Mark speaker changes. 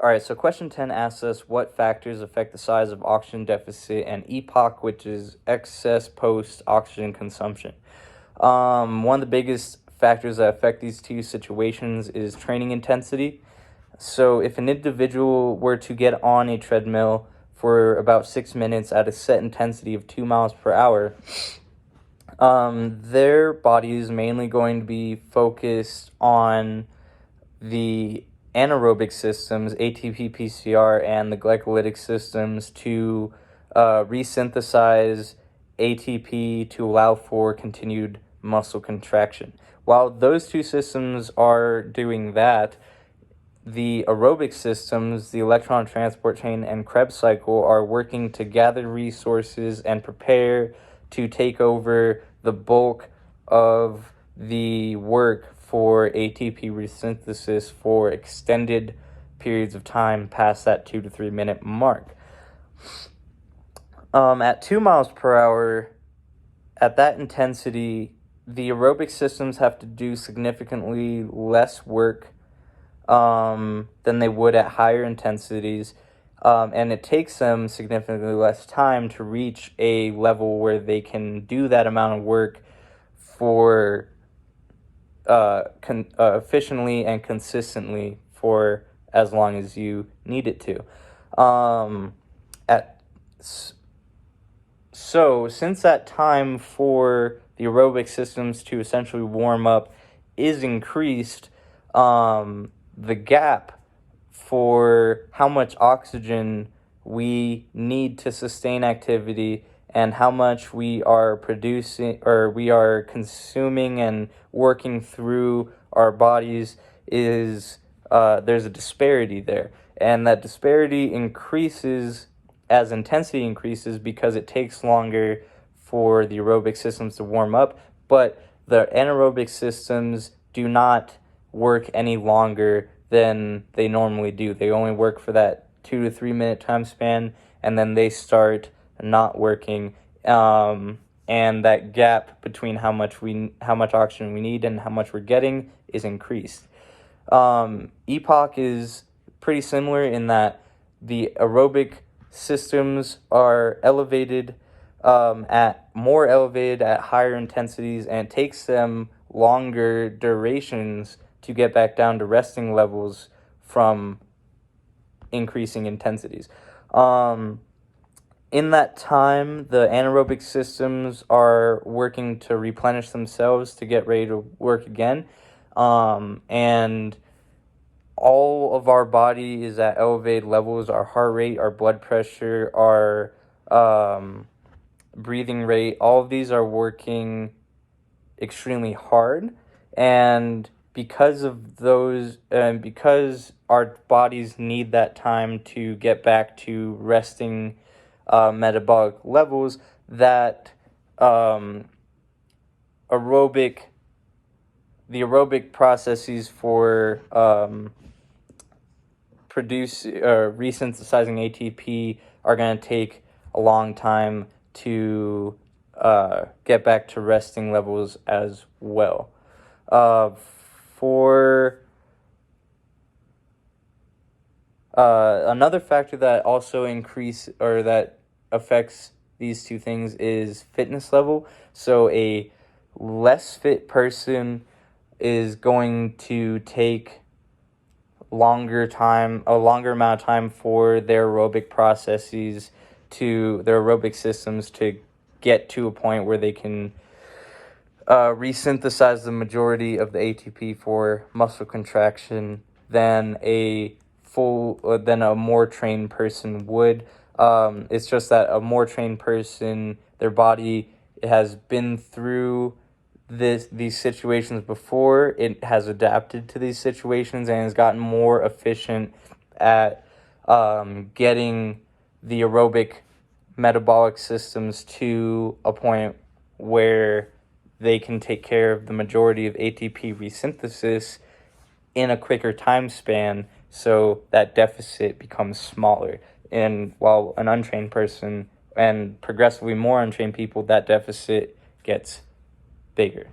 Speaker 1: All right, so question 10 asks us what factors affect the size of oxygen deficit and EPOC, which is excess post-oxygen consumption. One of the biggest factors that affect these two situations is training intensity. So if an individual were to get on a treadmill for about 6 minutes at a set intensity of 2 miles per hour, their body is mainly going to be focused on the anaerobic systems, ATP, PCR, and the glycolytic systems to resynthesize ATP to allow for continued muscle contraction. While those two systems are doing that, the aerobic systems, the electron transport chain and Krebs cycle, are working to gather resources and prepare to take over the bulk of the work for ATP resynthesis for extended periods of time past that 2 to 3 minute mark. At 2 miles per hour, at that intensity, the aerobic systems have to do significantly less work than they would at higher intensities, and it takes them significantly less time to reach a level where they can do that amount of work for efficiently and consistently for as long as you need it to. So since that time for the aerobic systems to essentially warm up is increased, the gap for how much oxygen we need to sustain activity and how much we are producing or we are consuming and working through our bodies is there's a disparity there, and that disparity increases as intensity increases because it takes longer for the aerobic systems to warm up, but the anaerobic systems do not work any longer than they normally do. They only work for that 2 to 3 minute time span, and then they start not working, and that gap between how much oxygen we need and how much we're getting is increased. EPOC is pretty similar in that the aerobic systems are elevated, more elevated at higher intensities, and it takes them longer durations to get back down to resting levels from increasing intensities. In that time, the anaerobic systems are working to replenish themselves to get ready to work again. And all of our body is at elevated levels. Our heart rate, our blood pressure, our breathing rate, all of these are working extremely hard. And because of those, and because our bodies need that time to get back to resting metabolic levels, that the aerobic processes for resynthesizing ATP are going to take a long time to get back to resting levels as well. For another factor that also that affects these two things is fitness level. So a less fit person is going to take a longer amount of time for their aerobic systems to get to a point where they can resynthesize the majority of the ATP for muscle contraction than a more trained person would. It's just that a more trained person, their body has been through these situations before. It has adapted to these situations and has gotten more efficient at getting the aerobic metabolic systems to a point where they can take care of the majority of ATP resynthesis in a quicker time span, so that deficit becomes smaller. And while an untrained person and progressively more untrained people, that deficit gets bigger.